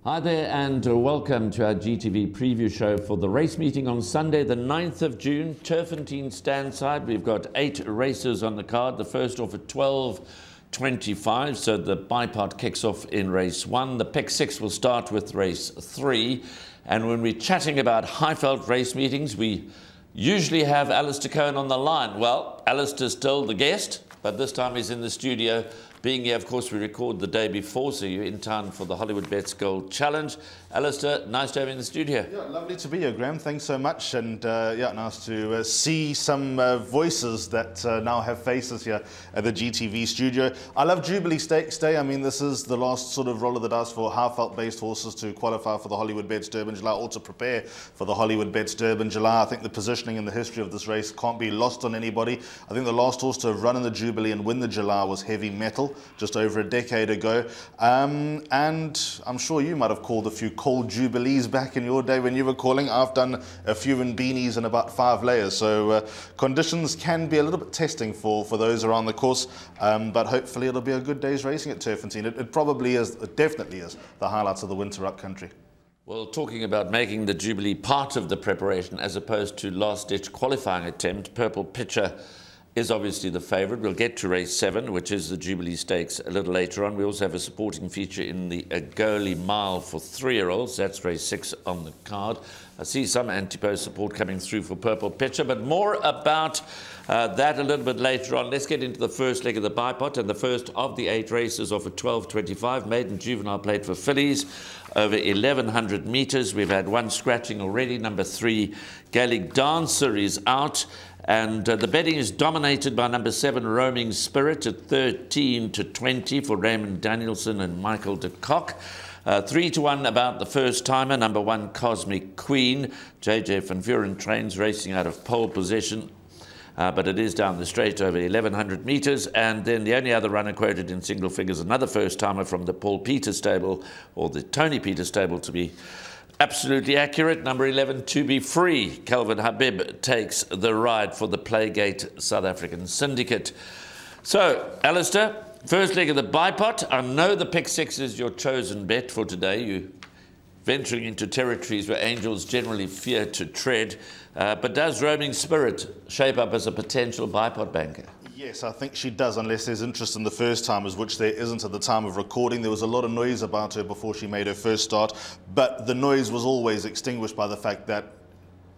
Hi there and welcome to our GTV preview show for the race meeting on Sunday the 9th of June, Turffontein Standside. We've got 8 races on the card, the first off at 12:25, so the bipod kicks off in race 1. The pick 6 will start with race 3, and when we're chatting about Highveld race meetings, we usually have Alistair Cohen on the line. Well, Alistair's still the guest, but this time he's in the studio. Being here, of course, we record the day before, so you're in town for the Hollywoodbets Gold Challenge. Alistair, nice to have you in the studio. Yeah, lovely to be here, Graham. Thanks so much. And yeah, nice to see some voices that now have faces here at the GTV studio. I love Jubilee Stakes Day. I mean, this is the last sort of roll of the dice for Highveld-based horses to qualify for the Hollywoodbets Durbanville or to prepare for the Hollywoodbets Durbanville. I think the positioning and the history of this race can't be lost on anybody. I think the last horse to have run in the Jubilee and win the July was Heavy Metal, just over a decade ago. And I'm sure you might have called a few cold Jubilees back in your day when you were calling. I've done a few in beanies and about 5 layers. So conditions can be a little bit testing for those around the course. But hopefully it'll be a good day's racing at Turffontein. It probably is, it definitely is, the highlights of the winter upcountry. Well, talking about making the Jubilee part of the preparation as opposed to last-ditch qualifying attempt, Purple Pitcher is obviously the favourite. We'll get to race 7, which is the Jubilee Stakes, a little later on. We also have a supporting feature in the Agoli Mile for 3-year-olds. That's race 6 on the card. I see some anti-post support coming through for Purple Pitcher, but more about that a little bit later on. Let's get into the first leg of the bipod, and the first of the 8 races off at 12:25. Maiden Juvenile Plate for fillies over 1,100 metres. We've had 1 scratching already. Number 3, Gaelic Dancer, is out. And the betting is dominated by number 7, Roaming Spirit, at 13-20 for Raymond Danielson and Michael de Kock. 3-1 about the first timer, number 1, Cosmic Queen. JJ van Vuren trains, racing out of pole position. But it is down the straight over 1,100 metres. And then the only other runner quoted in single figures, another first timer from the Paul Peter stable, or the Tony Peter stable to be absolutely accurate, number 11, To Be Free. Calvin Habib takes the ride for the Playgate South African Syndicate. So, Alistair, first leg of the bipod. I know the pick 6 is your chosen bet for today. You're venturing into territories where angels generally fear to tread. But does Roaming Spirit shape up as a potential bipod banker? Yes, I think she does, unless there's interest in the first timers, which there isn't at the time of recording. There was a lot of noise about her before she made her first start, but the noise was always extinguished by the fact that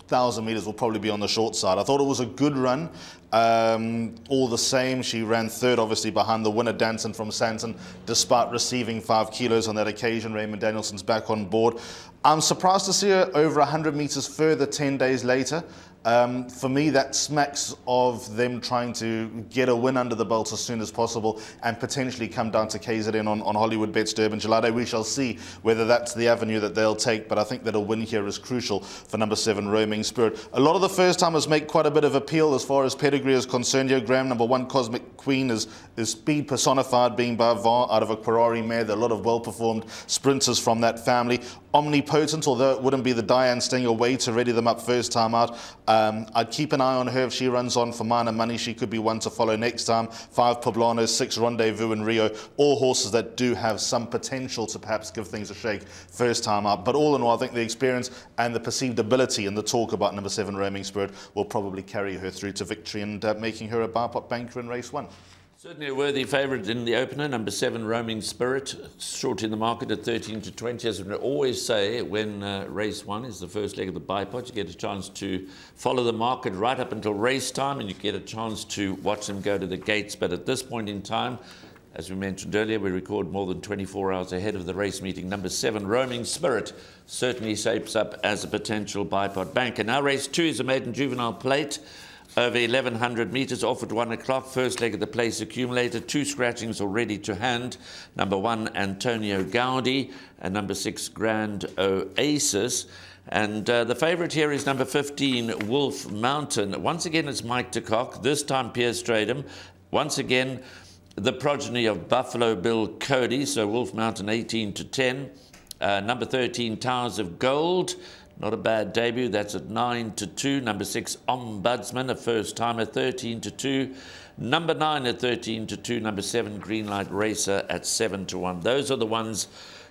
1,000 metres will probably be on the short side. I thought it was a good run. All the same, she ran 3rd, obviously, behind the winner, Danson from Santon, despite receiving 5 kilos on that occasion. Raymond Danielson's back on board. I'm surprised to see her over 100 metres further 10 days later. For me, that smacks of them trying to get a win under the belt as soon as possible and potentially come down to KZN on Hollywoodbets Durbanville. We shall see whether that's the avenue that they'll take, but I think that a win here is crucial for number 7, Roaming Spirit. A lot of the first-timers make quite a bit of appeal as far as pedigree is concerned here, Graham. Number 1, Cosmic Queen, is speed personified, being by VAR out of a Quarari mare. There are a lot of well-performed sprinters from that family. Omnipotent, although it wouldn't be the Diane Stinger way to ready them up first time out. I'd keep an eye on her. If she runs on for minor money, she could be one to follow next time. 5 Poblano, 6 Rendezvous in Rio, all horses that do have some potential to perhaps give things a shake first time out. But all in all, I think the experience and the perceived ability and the talk about number 7, Roaming Spirit, will probably carry her through to victory and making her a bipod banker in race 1. Certainly a worthy favourite in the opener, number 7, Roaming Spirit, short in the market at 13-20. As we always say, when race 1 is the first leg of the bipod, you get a chance to follow the market right up until race time, and you get a chance to watch them go to the gates. But at this point in time, as we mentioned earlier, we record more than 24 hours ahead of the race meeting. Number 7, Roaming Spirit, certainly shapes up as a potential bipod banker. Now race 2 is a maiden juvenile plate over 1,100 metres, off at 1 o'clock. First leg of the place accumulated. 2 scratchings already to hand. Number 1, Antonio Gaudi, and number 6, Grand Oasis. And the favourite here is number 15, Wolf Mountain. Once again, it's Mike de Kock. This time, Piers Stradham. Once again, the progeny of Buffalo Bill Cody. So Wolf Mountain 18-10. Number 13, Towers of Gold. Not a bad debut. That's at 9-2. Number 6, Ombudsman, a first timer, 13-2. Number 9 at 13-2. Number 7, Greenlight Racer at 7-1. Those are the ones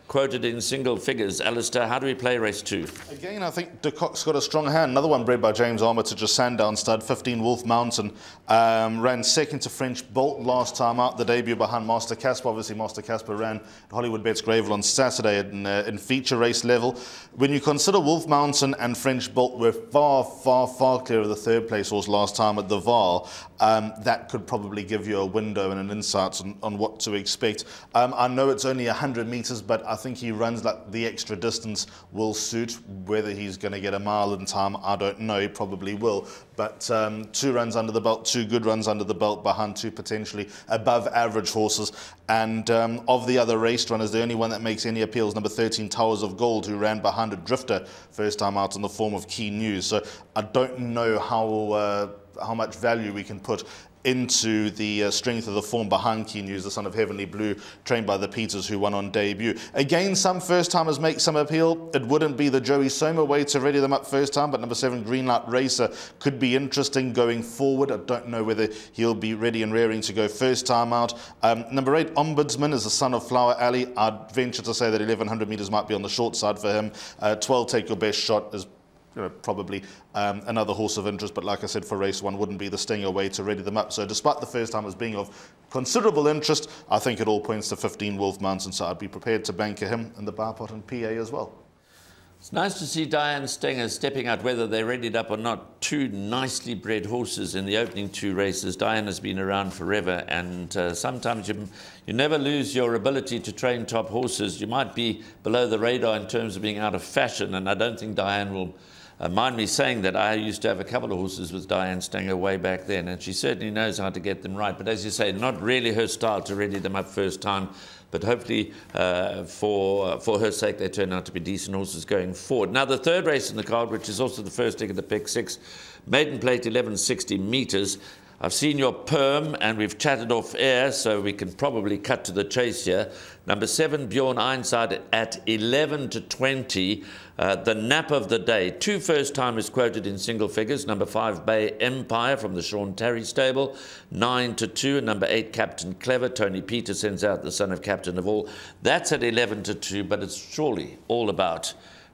quoted in single figures. Alistair, how do we play race 2? Again, I think De Kock's got a strong hand. Another one bred by James Armitage, a Sandown stud. 15 Wolf Mountain. Ran second to French Bolt last time out. The debut behind Master Casper. Obviously, Master Casper ran at Hollywoodbets Greyville on Saturday in feature race level. When you consider Wolf Mountain and French Bolt were far, far, far clear of the third place horse last time at the Vaal, that could probably give you a window and an insight on what to expect. I know it's only 100 metres, but I think he runs like the extra distance will suit. Whether he's going to get a mile in time, I don't know. He probably will. But 2 runs under the belt, 2 good runs under the belt behind 2 potentially above average horses. And of the other race runners, the only one that makes any appeals, number 13, Towers of Gold, who ran behind a drifter first time out in the form of Key News. So I don't know how much value we can put into the strength of the form behind Key News, the son of Heavenly Blue, trained by the Peters, who won on debut. Again, some first-timers make some appeal. It wouldn't be the Joey Soma way to ready them up first time, but number 7, Greenlight Racer, could be interesting going forward. I don't know whether he'll be ready and raring to go first time out. Number 8, Ombudsman, is the son of Flower Alley. I'd venture to say that 1100 metres might be on the short side for him. 12, Take Your Best Shot, is probably another horse of interest, but like I said, for race 1 wouldn't be the stinger way to ready them up. So despite the first timers being of considerable interest, I think it all points to 15 Wolf Mountain, so I'd be prepared to banker him in the bar pot and PA as well. It's nice to see Diane Stenger stepping out, whether they're readied up or not. 2 nicely bred horses in the opening 2 races. Diane has been around forever, and sometimes you never lose your ability to train top horses. You might be below the radar in terms of being out of fashion, and I don't think Diane will mind me saying that. I used to have a couple of horses with Diane Stenger way back then, and she certainly knows how to get them right. But as you say, not really her style to ready them up first time. But hopefully, for her sake, they turn out to be decent horses going forward. Now, the third race in the card, which is also the first leg of the pick 6, maiden plate 1160 metres. I've seen your perm, and we've chatted off air, so we can probably cut to the chase here. Number 7, Bjorn Ironside at 11 to 20. The nap of the day. 2 first-timers quoted in single figures. Number 5, Bay Empire from the Sean Terry stable, 9 to 2. And number 8, Captain Clever. Tony Peter sends out the son of Captain of All. That's at 11 to 2, but it's surely all about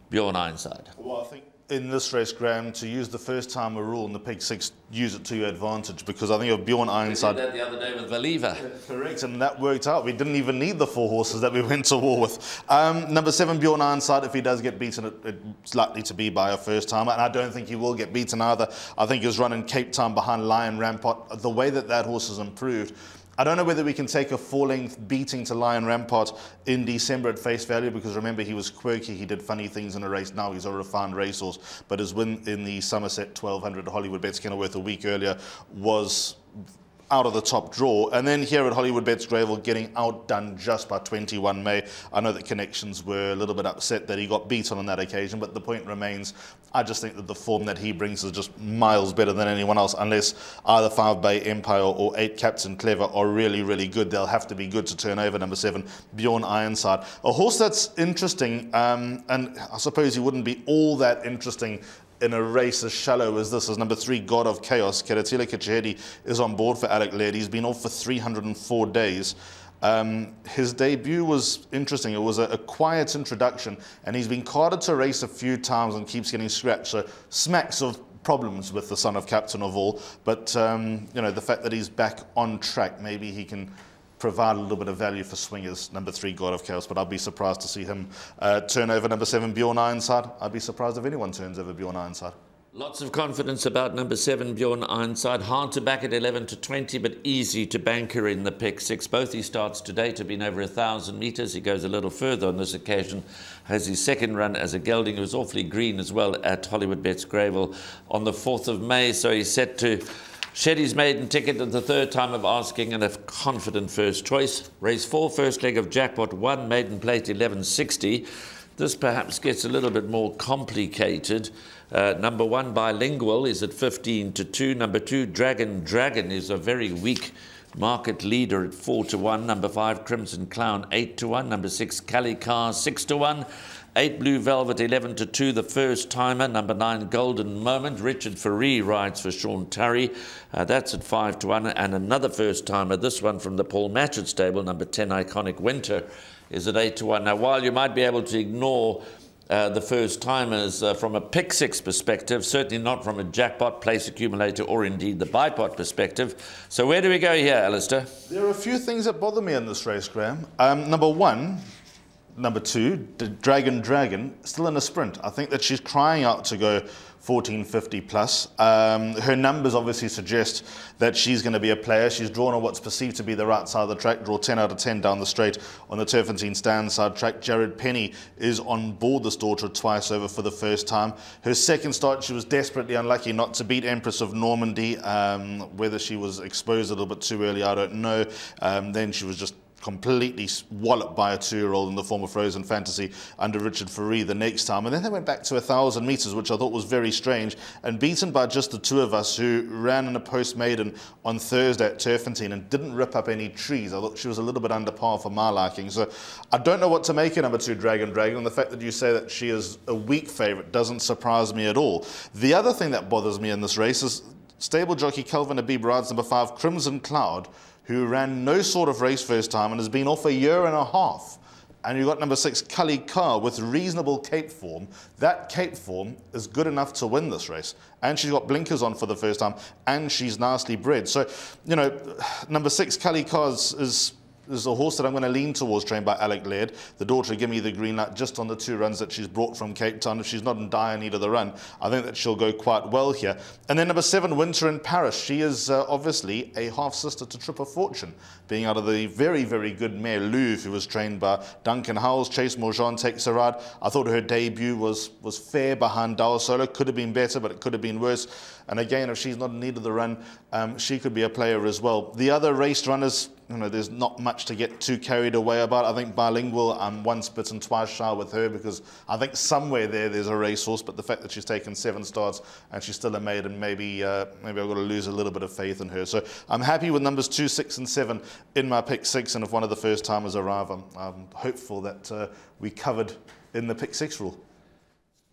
Bjorn Ironside. Well, I think in this race, Graham, to use the first-timer rule in the pick 6, use it to your advantage, because I think of Bjorn Ironside. We did that the other day with Valiva. Correct, and that worked out. We didn't even need the 4 horses that we went to war with. Number 7, Bjorn Ironside, if he does get beaten, it's likely to be by a first-timer, and I don't think he will get beaten either. I think he's running Cape Town behind Lion Rampart. The way that horse has improved, I don't know whether we can take a full-length beating to Lion Rampart in December at face value, because remember, he was quirky, he did funny things in a race. Now he's a refined racehorse, but his win in the Somerset 1200 Hollywoodbets Kenilworth a week earlier was out of the top draw. And then here at Hollywoodbets Greyville, getting outdone just by 21 May. I know that Connections were a little bit upset that he got beaten on that occasion, but the point remains, I just think that the form that he brings is just miles better than anyone else, unless either 5 Bay Empire or 8 Captain Clever are really, really good. They'll have to be good to turn over number 7, Bjorn Ironside. A horse that's interesting, and I suppose he wouldn't be all that interesting in a race as shallow as this, as number 3, God of Chaos. Keratila Kachedi is on board for Alec Laird. He's been off for 304 days. His debut was interesting. It was a quiet introduction, and he's been carded to race a few times and keeps getting scratched. So smacks of problems with the son of Captain of All. But you know, the fact that he's back on track, maybe he can provide a little bit of value for swingers. Number 3, God of Chaos, but I'd be surprised to see him turn over number 7, Bjorn Ironside. I'd be surprised if anyone turns over Bjorn Ironside. Lots of confidence about number 7, Bjorn Ironside. Hard to back at 11 to 20, but easy to banker in the pick 6. Both his starts to date have been over 1,000 metres. He goes a little further on this occasion. Has his second run as a gelding. He was awfully green as well at Hollywoodbets Greyville on the 4th of May. So he's set to shed his maiden ticket at the 3rd time of asking, and a confident first choice. Race 4, first leg of Jackpot 1, maiden plate 1160. This perhaps gets a little bit more complicated. Number 1, Bilingual, is at 15 to 2. Number 2, Dragon is a very weak market leader at 4 to 1. Number 5, Crimson Clown 8 to 1. Number 6, Cali Car 6 to 1. 8, Blue Velvet 11 to 2, the first timer. Number 9, Golden Moment. Richard Ferree rides for Sean Terry. That's at 5 to 1. And another first timer, this one from the Paul Matchett stable, number 10, Iconic Winter, is at 8-1. Now, while you might be able to ignore the first-timers from a pick-six perspective, certainly not from a jackpot, place accumulator, or indeed the buy-pot perspective. So where do we go here, Alistair? There are a few things that bother me in this race, Graham. Number one, number two, the Dragon, still in a sprint. I think that she's crying out to go 1450 plus. Her numbers obviously suggest that she's going to be a player. She's drawn on what's perceived to be the right side of the track, draw 10 out of 10 down the straight on the Turffontein stand side track. Jared Penny is on board this daughter twice over for the first time. Her second start, she was desperately unlucky not to beat Empress of Normandy. Whether she was exposed a little bit too early, I don't know. Then she was just completely walloped by a 2-year-old in the form of Frozen Fantasy under Richard Faree the next time. And then they went back to 1,000 metres, which I thought was very strange, and beaten by just the two of us, who ran in a post-maiden on Thursday at Turffontein and didn't rip up any trees. I thought she was a little bit under par for my liking. So I don't know what to make of number 2, Dragon. And the fact that you say that she is a weak favourite doesn't surprise me at all. The other thing that bothers me in this race is stable jockey Kelvin Habib rides number 5, Crimson Cloud, who ran no sort of race first time and has been off a year and a half. And you've got number 6, Cully Carr, with reasonable Cape form. That Cape form is good enough to win this race. And she's got blinkers on for the first time, and she's nicely bred. So, you know, number 6, Cully Carr is a horse that I'm going to lean towards, trained by Alec Laird. The daughter give me the green light just on the 2 runs that she's brought from Cape Town. If she's not in dire need of the run, I think that she'll go quite well here. And then number 7, Winter in Paris. She is obviously a half-sister to Trip of Fortune, being out of the very, very good mare Louvre, who was trained by Duncan Howells. Chase Morjean takes a ride. I thought her debut was fair behind Dow Solo. Could have been better, but it could have been worse. And again, if she's not in need of the run, she could be a player as well. The other race runners, you know, there's not much to get too carried away about. I think Bilingual, I'm once bitten, twice shy with her, because I think somewhere there's a racehorse, but the fact that she's taken 7 starts and she's still a maiden, maybe I've got to lose a little bit of faith in her. So I'm happy with numbers 2, 6 and 7 in my pick 6, and if one of the first timers arrive, I'm hopeful that we covered in the pick 6 rule.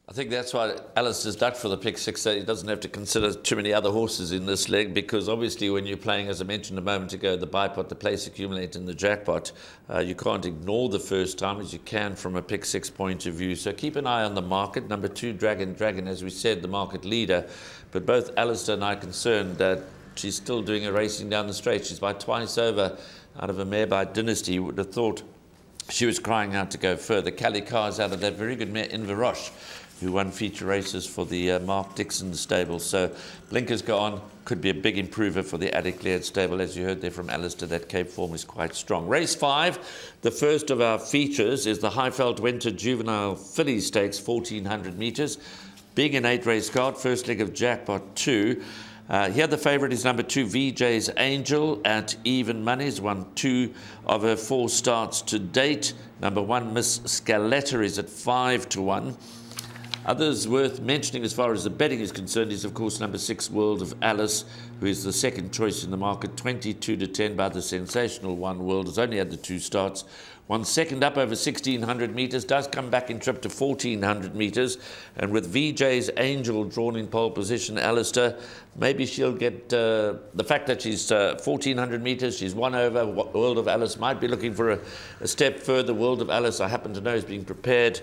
I think that's why Alistair's ducked for the pick 6, so he doesn't have to consider too many other horses in this leg, because obviously when you're playing, as I mentioned a moment ago, the buy-pot, the place accumulator and the jackpot, you can't ignore the first time as you can from a pick 6 point of view. So keep an eye on the market. Number 2, Dragon, as we said, the market leader. But both Alistair and I are concerned that she's still doing a racing down the straight. She's by twice over out of a mare by Dynasty. You would have thought she was crying out to go further. Callie Carr's out of that very good mare Inveroche, who won feature races for the Mark Dixon stable. So blinkers go on, could be a big improver for the Alec Laird stable. As you heard there from Alistair, that Cape form is quite strong. Race 5, the first of our features, is the Highveld Winter Juvenile Filly Stakes, 1,400 metres. Being an 8-race card, first leg of Jackpot 2. Here the favourite is number 2, VJ's Angel, at even money. Has won 2 of her 4 starts to date. Number 1, Miss Scaletta, is at 5-1. Others worth mentioning as far as the betting is concerned is, of course, number 6, World of Alice, who is the second choice in the market, 22-10 by the sensational One World. Has only had the 2 starts. Won second up over 1,600 metres, does come back in trip to 1,400 metres. And with VJ's Angel drawn in pole position, Alistair, maybe she'll get the fact that she's 1,400 metres, she's won over. World of Alice might be looking for a step further. World of Alice, I happen to know, is being prepared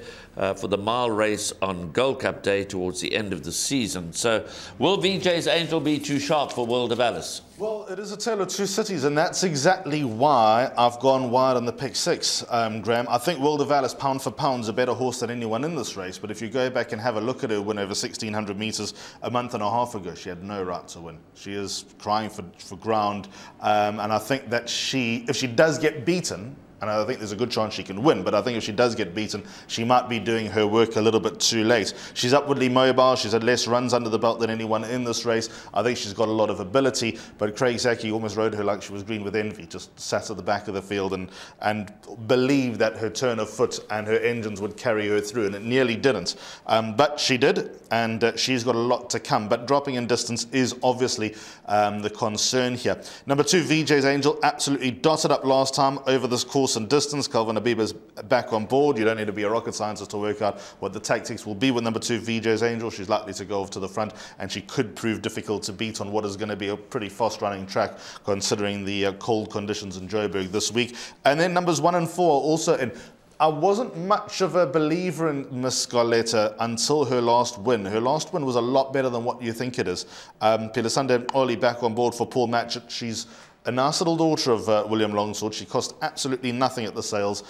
for the mile race on Gold Cup Day towards the end of the season. So will VJ's Angel be too sharp for World of Alice? Well, it is a tale of 2 cities, and that's exactly why I've gone wide on the pick 6, Graham. I think World of Alice, pound for pound, is a better horse than anyone in this race. But if you go back and have a look at her win over 1,600 metres a month and a half ago, she had no right to win. She is crying for ground, and I think that if she does get beaten, and I think there's a good chance she can win, but I think if she does get beaten, she might be doing her work a little bit too late. She's upwardly mobile. She's had less runs under the belt than anyone in this race. I think she's got a lot of ability, but Craig Zaki almost rode her like she was green with envy, just sat at the back of the field and believed that her turn of foot and her engines would carry her through, and it nearly didn't. But she did, and she's got a lot to come. But dropping in distance is obviously the concern here. Number 2, VJ's Angel, absolutely dotted up last time over this course horse and distance. Calvin Abiba's back on board. You don't need to be a rocket scientist to work out what the tactics will be with number 2, VJ's Angel. She's likely to go off to the front, and she could prove difficult to beat on what is going to be a pretty fast-running track, considering the cold conditions in Joburg this week. And then numbers 1 and 4 also in. I wasn't much of a believer in Miss Scarletta until her last win. Her last win was a lot better than what you think it is. Pilasande Oli back on board for Paul Matchett. She's a nice little daughter of William Longsword. She cost absolutely nothing at the sales,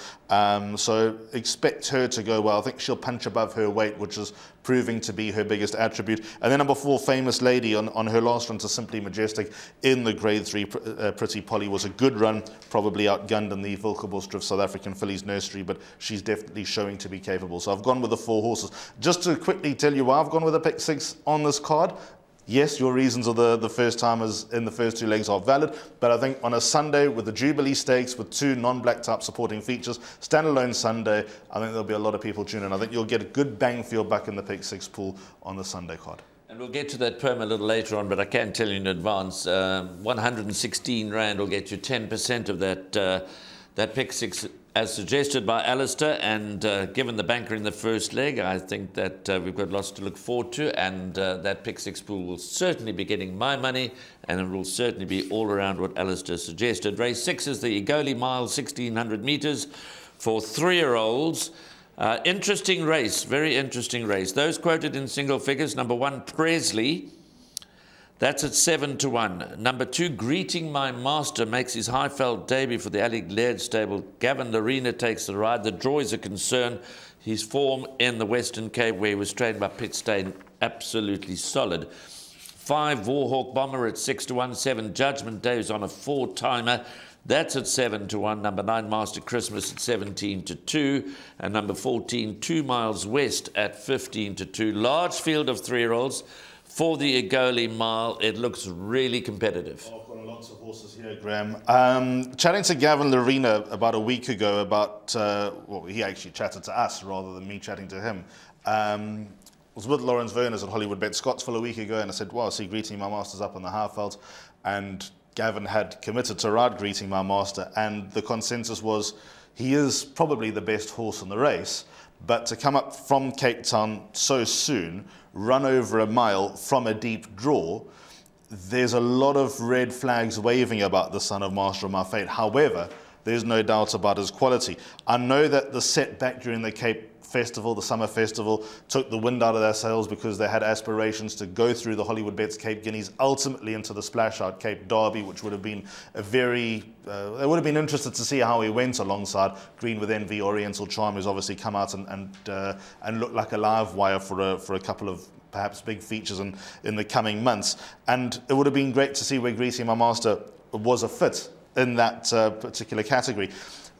so expect her to go well. I think she'll punch above her weight, which is proving to be her biggest attribute. And then number 4, Famous Lady, on her last run to Simply Majestic in the Grade 3 Pretty Polly was a good run, probably outgunned in the Wilkebos South African Fillies Nursery, but she's definitely showing to be capable. So I've gone with the 4 horses. Just to quickly tell you why I've gone with a pick 6 on this card. Yes, your reasons of the first-timers in the first 2 legs are valid, but I think on a Sunday with the Jubilee Stakes, with 2 non-black type supporting features, standalone Sunday, I think there'll be a lot of people tuning in. I think you'll get a good bang for your buck in the pick 6 pool on the Sunday card. And we'll get to that perm a little later on, but I can tell you in advance, 116 Rand will get you 10% of that pick 6 as suggested by Alistair, and given the banker in the first leg, I think that we've got lots to look forward to, and that pick 6 pool will certainly be getting my money, and it will certainly be all around what Alistair suggested. Race 6 is the Egoli Mile, 1,600 metres for 3-year-olds. Interesting race, very interesting race. Those quoted in single figures, number 1, Presley. That's at 7 to 1. Number 2, Greeting My Master, makes his Highveld debut for the Ali Laird stable. Gavin Lorena takes the ride. The draw is a concern. His form in the Western Cape, where he was trained by Pitstein, absolutely solid. 5, Warhawk Bomber at 6 to 1. 7, Judgment Day is on a 4-timer. That's at 7 to 1. Number 9, Master Christmas at 17 to 2. And number 14, 2 Miles West at 15 to 2. Large field of 3-year-olds. For the Egoli Mile, it looks really competitive. I've got lots of horses here, Graham. Chatting to Gavin Lorena about a week ago about, well, he actually chatted to us rather than me chatting to him. I was with Lawrence Verners at Hollywoodbets Scottsville a week ago, and I said, well, I see Greeting My Master's up on the Highveld, and Gavin had committed to ride Greeting My Master, and the consensus was he is probably the best horse in the race, but to come up from Cape Town so soon, run over a mile from a deep draw, there's a lot of red flags waving about the son of Master of My Fate. However, there's no doubt about his quality. I know that the setback during the Cape Festival, the Summer Festival, took the wind out of their sails because they had aspirations to go through the Hollywoodbets Cape Guineas, ultimately into the splash-out Cape Derby, which would have been a very... they would have been interested to see how he went alongside Green with Envy, Oriental Charm, who's obviously come out and looked like a live wire for a couple of perhaps big features in the coming months. And it would have been great to see where Greeting My Master was a fit in that particular category.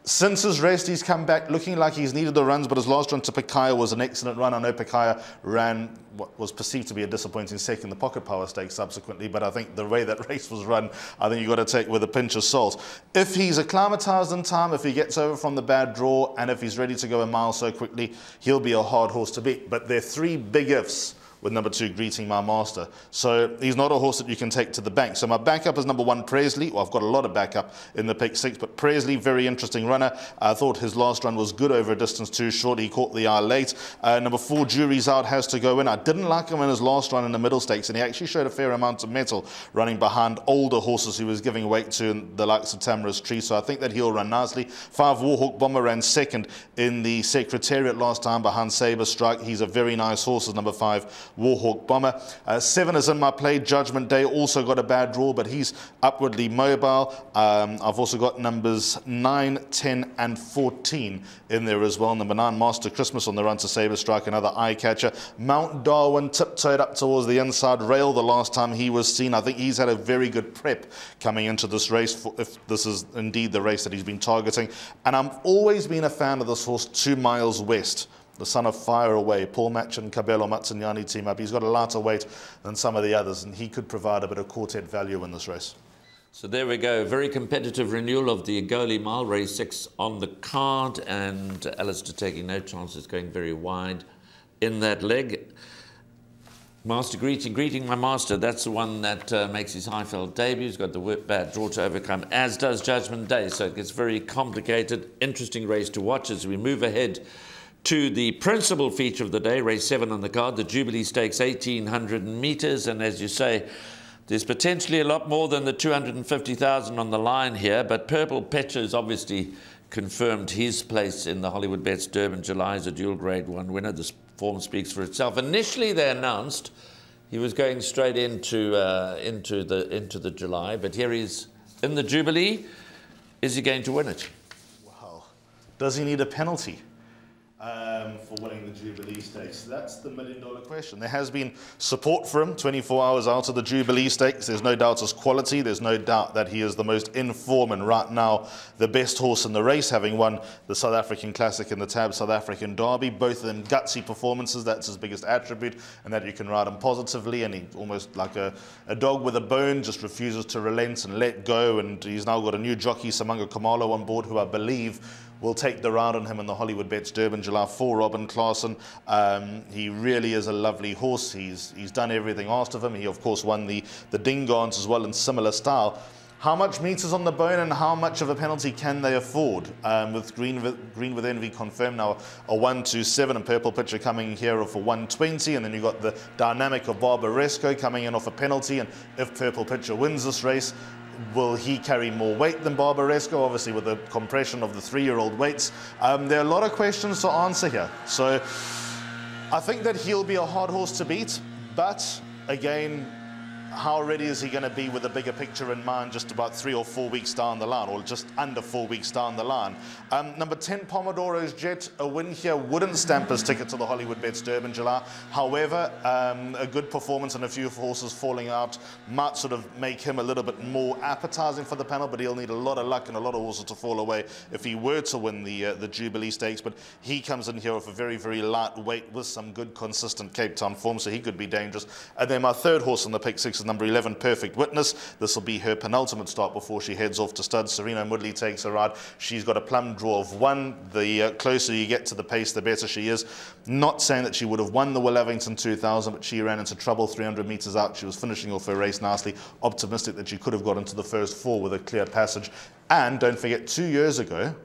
Since his rest, he's come back looking like he's needed the runs, but his last run to Pekaya was an excellent run. I know Pekaya ran what was perceived to be a disappointing second, the Pocket Power Stakes subsequently, but I think the way that race was run, I think you've got to take with a pinch of salt. If he's acclimatized in time, if he gets over from the bad draw, and if he's ready to go a mile so quickly, he'll be a hard horse to beat. But there are 3 big ifs with number 2, Greeting My Master. So he's not a horse that you can take to the bank. So my backup is number 1, Presley. Well, I've got a lot of backup in the pick 6, but Presley, very interesting runner. I thought his last run was good over a distance too short. He caught the eye late. Number 4, Jury's Out, has to go in. I didn't like him in his last run in the middle stakes, and he actually showed a fair amount of mettle running behind older horses he was giving weight to, the likes of Tamara's Tree. So I think that he'll run nicely. 5, Warhawk Bomber ran second in the Secretariat last time behind Sabre Strike. He's a very nice horse as number 5, Warhawk Bomber. 7 is in my play, Judgment Day, also got a bad draw, but he's upwardly mobile. I've also got numbers 9, 10 and 14 in there as well. Number 9, Master Christmas on the run to Sabre Strike, another eye catcher. Mount Darwin tiptoed up towards the inside rail the last time he was seen. I think he's had a very good prep coming into this race, if this is indeed the race that he's been targeting. And I've always been a fan of this horse, 2 Miles West, the son of Fire Away. Paul Match and Kabelo Matsanyani team up. He's got a lighter weight than some of the others, and he could provide a bit of quartet value in this race. So there we go. Very competitive renewal of the Egoli Mile, race 6 on the card, and Alistair taking no chances, going very wide in that leg. Master greeting my master. That's the one that makes his Highfield debut. He's got the bad draw to overcome, as does Judgment Day. So it gets very complicated, interesting race to watch as we move ahead to the principal feature of the day, race 7 on the card, the Jubilee Stakes, 1,800 metres. And as you say, there's potentially a lot more than the 250,000 on the line here. But Purple Pitcher has obviously confirmed his place in the Hollywoodbets Durban July as a dual Grade 1 winner. This form speaks for itself. Initially, they announced he was going straight into the July, but here he's in the Jubilee. Is he going to win it? Well, does he need a penalty for winning the Jubilee Stakes? That's the million-dollar question. There has been support for him 24 hours out of the Jubilee Stakes. There's no doubt his quality. There's no doubt that he is the most in form and right now the best horse in the race, having won the South African Classic and the TAB South African Derby. Both of them gutsy performances. That's his biggest attribute, and that you can ride him positively. And he almost like a dog with a bone, just refuses to relent and let go. And he's now got a new jockey, Samanga Kamalo, on board, who I believe will take the ride on him in the Hollywoodbets Durban July for Robin Klaasen. He really is a lovely horse. He's done everything asked of him. He, of course, won the Dingans as well in similar style. How much meat is on the bone and how much of a penalty can they afford? With Green with Envy confirmed now a 127 and Purple Pitcher coming here off a 120, and then you've got the dynamic of Barbaresco coming in off a penalty. And if Purple Pitcher wins this race, will he carry more weight than Barbaresco? Obviously, with the compression of the 3-year-old weights. There are a lot of questions to answer here. So I think that he'll be a hard horse to beat. But again, how ready is he going to be with a bigger picture in mind just about 3 or 4 weeks down the line, or just under 4 weeks down the line? Number 10, Pomodoro's Jet, a win here wouldn't stamp his ticket to the Hollywoodbets Durban July. However, a good performance and a few horses falling out might sort of make him a little bit more appetizing for the panel, but he'll need a lot of luck and a lot of horses to fall away if he were to win the Jubilee Stakes. But he comes in here with a very, very light weight with some good, consistent Cape Town form, so he could be dangerous. And then my third horse on the pick 6 is number 11, Perfect Witness. This will be her penultimate start before she heads off to stud. Serena Moodley takes a ride. She's got a plum draw of 1. The closer you get to the pace, the better she is. Not saying that she would have won the Will Avington 2000, but she ran into trouble 300 metres out. She was finishing off her race nicely. Optimistic that she could have got into the first 4 with a clear passage. And don't forget, 2 years ago,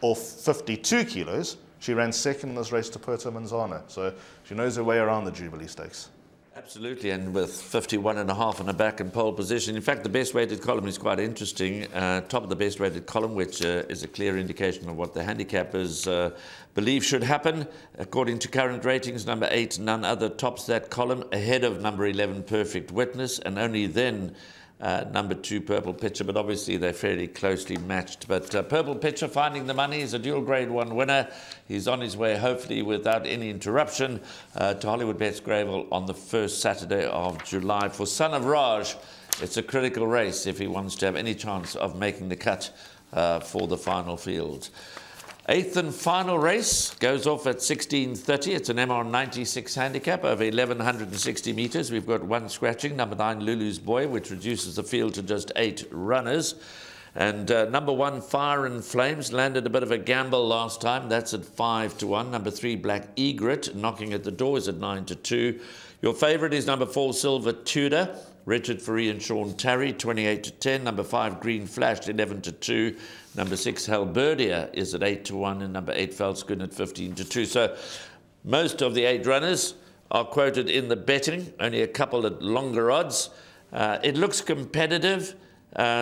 off 52 kilos, she ran second in this race to Puerto Manzano. So she knows her way around the Jubilee Stakes. Absolutely, and with 51.5 on the back in pole position. In fact, the best rated column is quite interesting. Top of the best rated column, which is a clear indication of what the handicappers believe should happen. According to current ratings, number 8, None Other, tops that column ahead of number 11, Perfect Witness, and only then number 2, Purple Pitcher, but obviously they're fairly closely matched. But Purple Pitcher finding the money, is a dual Grade 1 winner. He's on his way, hopefully without any interruption, to Hollywoodbets Greyville on the first Saturday of July. For Son of Raj, it's a critical race if he wants to have any chance of making the cut for the final field. 8th and final race goes off at 16:30. It's an MR96 handicap over 1,160 metres. We've got 1 scratching, number 9, Lulu's Boy, which reduces the field to just 8 runners. And number 1, Fire and Flames, landed a bit of a gamble last time. That's at 5-1. Number 3, Black Egret, knocking at the door, is at 9-2. Your favourite is number 4, Silver Tudor, Richard Faree and Sean Tarry, 28-10. Number 5, Green Flash, 11-2. Number 6, Halberdia, is at 8-1. And number 8, Veldskun at 15-2. So most of the 8 runners are quoted in the betting, only a couple at longer odds. It looks competitive.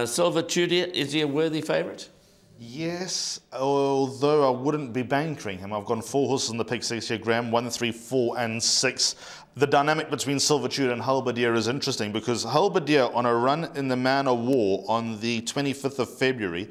Silver Tudor, is he a worthy favourite? Yes, although I wouldn't be bankering him. I've gone 4 horses in the pick 6 here, Graham, 1, 3, 4 and 6. The dynamic between Silver Tudor and Halberdia is interesting because Halberdia, on a run in the Man of War on the 25th of February,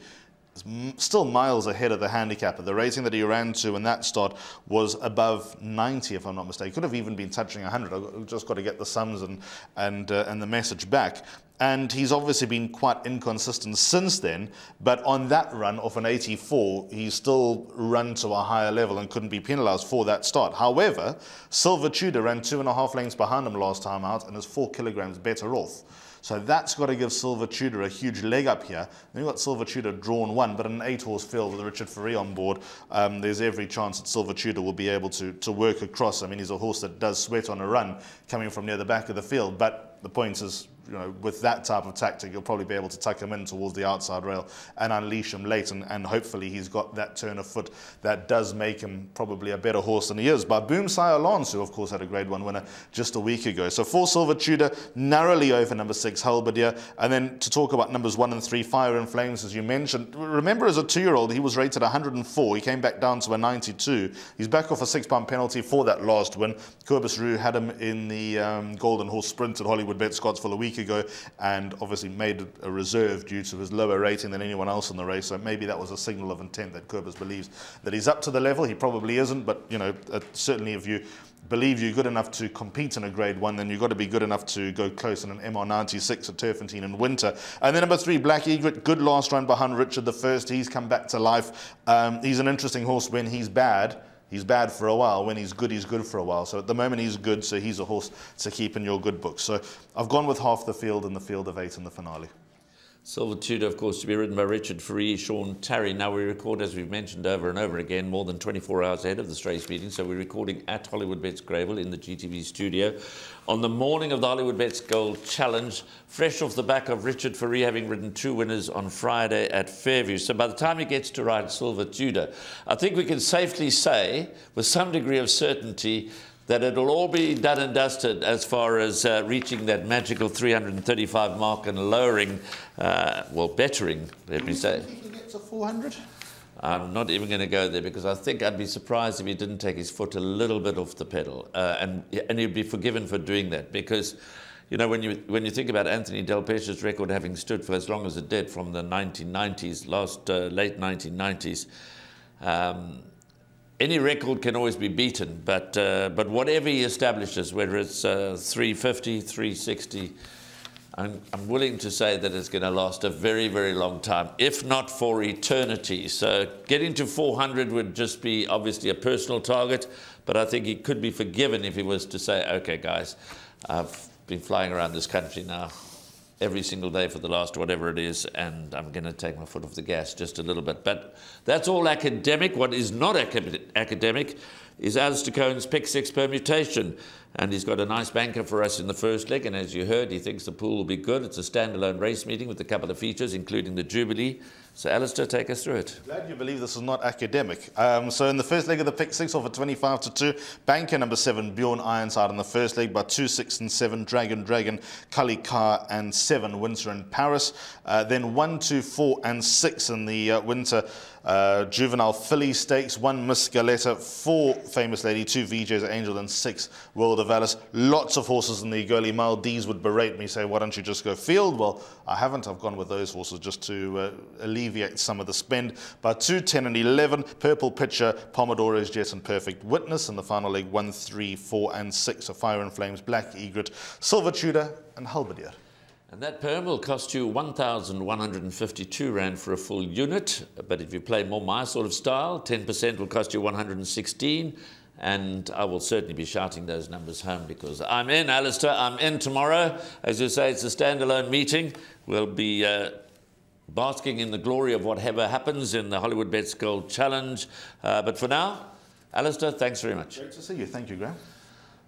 is still miles ahead of the handicapper. The rating that he ran to in that start was above 90, if I'm not mistaken. Could have even been touching 100. I've just got to get the sums and the message back. And he's obviously been quite inconsistent since then, but on that run of an 84, he's still run to a higher level and couldn't be penalised for that start. However, Silver Tudor ran 2.5 lengths behind him last time out and is 4 kilograms better off. So that's got to give Silver Tudor a huge leg up here. Then you've got Silver Tudor drawn 1, but in an 8-horse field with Richard Fourie on board, there's every chance that Silver Tudor will be able to work across. I mean, he's a horse that does sweat on a run coming from near the back of the field, but the point is, you know, with that type of tactic, you'll probably be able to tuck him in towards the outside rail and unleash him late, and hopefully he's got that turn of foot that does make him probably a better horse than he is. By Boom Sire Lance, who of course had a Grade 1 winner just a week ago. So 4 Silver Tudor, narrowly over number 6 Halberdier, and then to talk about numbers 1 and 3, Fire and Flames, as you mentioned. Remember, as a 2-year-old, he was rated 104. He came back down to a 92. He's back off a £6 penalty for that last win. Cobus Roux had him in the Golden Horse Sprint at Hollywoodbets Scottsville a week ago, and obviously made a reserve due to his lower rating than anyone else in the race. So maybe that was a signal of intent that Cobus believes that he's up to the level. He probably isn't, but you know, certainly if you believe you're good enough to compete in a Grade 1, then you've got to be good enough to go close in an MR96 at Turffontein in winter. And then number 3, Black Egret, good last run behind Richard I. He's come back to life. He's an interesting horse when he's bad. He's bad for a while. When he's good for a while. So at the moment he's good, so he's a horse to keep in your good books. So I've gone with half the field in the field of 8 in the finale. Silver Tudor, of course, to be ridden by Richard Fourie, Sean Tarry. Now we record, as we've mentioned over and over again, more than 24 hours ahead of the race meeting. So we're recording at Hollywoodbets Greyville in the GTV studio on the morning of the Hollywoodbets Gold Challenge, fresh off the back of Richard Fourie having ridden 2 winners on Friday at Fairview. So by the time he gets to ride Silver Tudor, I think we can safely say, with some degree of certainty, that it'll all be done and dusted as far as reaching that magical 335 mark and lowering, well, bettering, let me say. Do you think he can get to 400? I'm not even going to go there, because I think I'd be surprised if he didn't take his foot a little bit off the pedal, and he'd be forgiven for doing that, because, you know, when you think about Anthony Del Pesce's record having stood for as long as it did from the 1990s, late 1990s. Any record can always be beaten, but whatever he establishes, whether it's 350, 360, I'm willing to say that it's going to last a very, very long time, if not for eternity. So getting to 400 would just be obviously a personal target, but I think he could be forgiven if he was to say, okay, guys, I've been flying around this country now every single day for the last whatever it is, and I'm going to take my foot off the gas just a little bit. But that's all academic. What is not academic is Alistair Cohen's pick 6 permutation, and he's got a nice banker for us in the first leg, and as you heard, he thinks the pool will be good. It's a standalone race meeting with a couple of features, including the Jubilee. So Alistair, take us through it. Glad you believe this is not academic. So in the first leg of the pick 6 off at 25-2, banker number 7, Bjorn Ironside in the first leg by 2, 6 and 7, Dragon, Cully Car and 7, Windsor in Paris. Then 1, 2, 4 and 6 in the winter juvenile filly stakes, 1 Miss Galetta, 4 Famous Lady, 2 VJ's Angel and 6 World of Alice. Lots of horses in the Goli Maldives would berate me, say, why don't you just go field? Well, I haven't. I've gone with those horses just to alleviate some of the spend. By 2, 10 and 11, Purple Pitcher, Pomodore's Jet and Perfect Witness. In the final leg, 1, 3, 4 and 6 of Fire and Flames, Black Egret, Silver Tudor and Halberdier. And that perm will cost you 1,152 Rand for a full unit. But if you play more my sort of style, 10% will cost you 116. And I will certainly be shouting those numbers home, because I'm in, Alistair. I'm in tomorrow. As you say, it's a standalone meeting. We'll be basking in the glory of whatever happens in the Hollywoodbets Gold Challenge. But for now, Alistair, thanks very much. Great to see you. Thank you, Graham.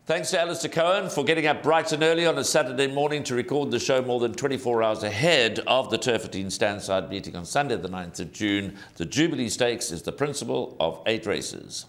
Thanks to Alistair Cohen for getting up bright and early on a Saturday morning to record the show more than 24 hours ahead of the Turffontein Standside meeting on Sunday the 9th of June. The Jubilee Stakes is the principal of 8 races.